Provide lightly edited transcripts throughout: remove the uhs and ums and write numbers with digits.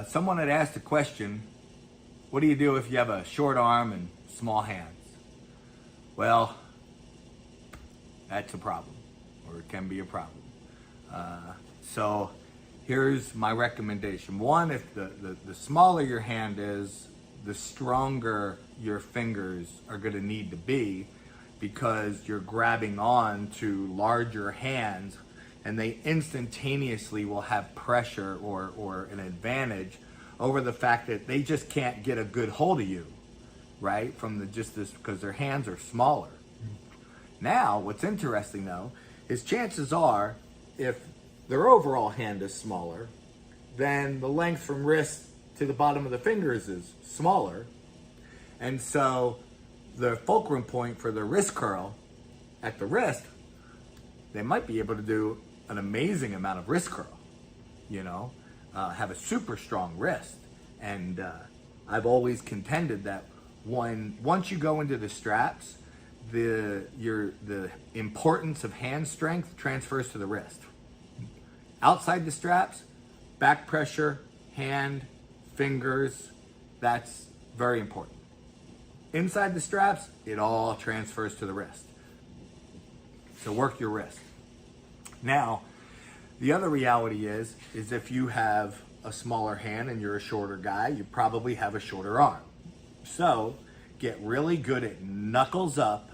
someone had asked a question, what do you do if you have a short arm and small hands? Well, that's a problem, or it can be a problem. So here's my recommendation. One, if the smaller your hand is, the stronger your fingers are going to need to be, because you're grabbing on to larger hands and they instantaneously will have pressure or an advantage over the fact that they just can't get a good hold of you, right? Because their hands are smaller. Now, what's interesting though, is chances are, if their overall hand is smaller, then the length from wrist to the bottom of the fingers is smaller. And so the fulcrum point for the wrist curl at the wrist, they might be able to do an amazing amount of wrist curl, have a super strong wrist. And I've always contended that once you go into the straps, the importance of hand strength transfers to the wrist. Outside the straps, back pressure, hand, fingers, that's very important. Inside the straps, it all transfers to the wrist. So work your wrist. Now, the other reality is if you have a smaller hand and you're a shorter guy, you probably have a shorter arm. So get really good at knuckles up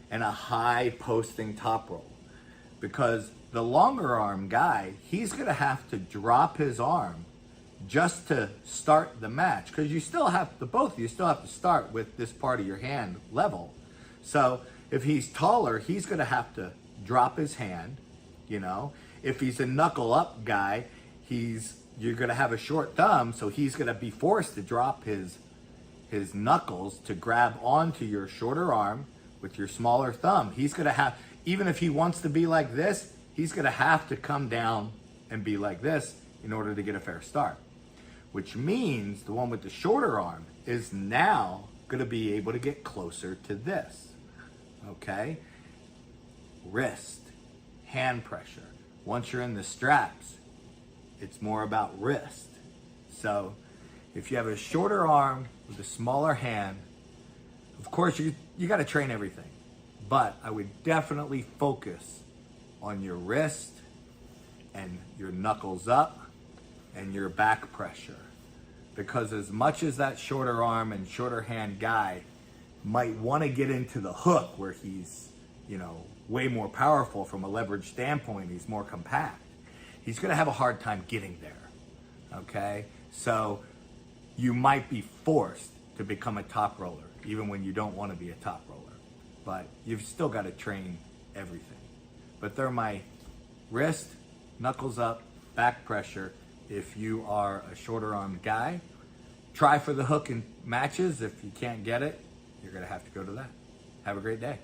and a high posting top roll, because the longer arm guy, he's going to have to drop his arm just to start the match, because you still have to, both of you still have to start with this part of your hand level. So if he's taller, he's going to have to drop his hand. If he's a knuckle up guy, you're going to have a short thumb, so he's going to be forced to drop his knuckles to grab onto your shorter arm with your smaller thumb. He's going to have, even if he wants to be like this, he's going to have to come down and be like this in order to get a fair start. Which means the one with the shorter arm is now going to be able to get closer to this. Okay? Wrist, hand pressure. Once you're in the straps, it's more about wrist. So if you have a shorter arm with a smaller hand, of course you got to train everything. But I would definitely focus on your wrist and your knuckles up and your back pressure. Because as much as that shorter arm and shorter hand guy might want to get into the hook where he's, way more powerful from a leverage standpoint, he's more compact, he's going to have a hard time getting there. Okay? So you might be forced to become a top roller, even when you don't want to be a top roller. But you've still got to train everything. But they're my wrist, knuckles up, back pressure. If you are a shorter armed guy, try for the hook in matches. If you can't get it, you're going to have to go to that. Have a great day.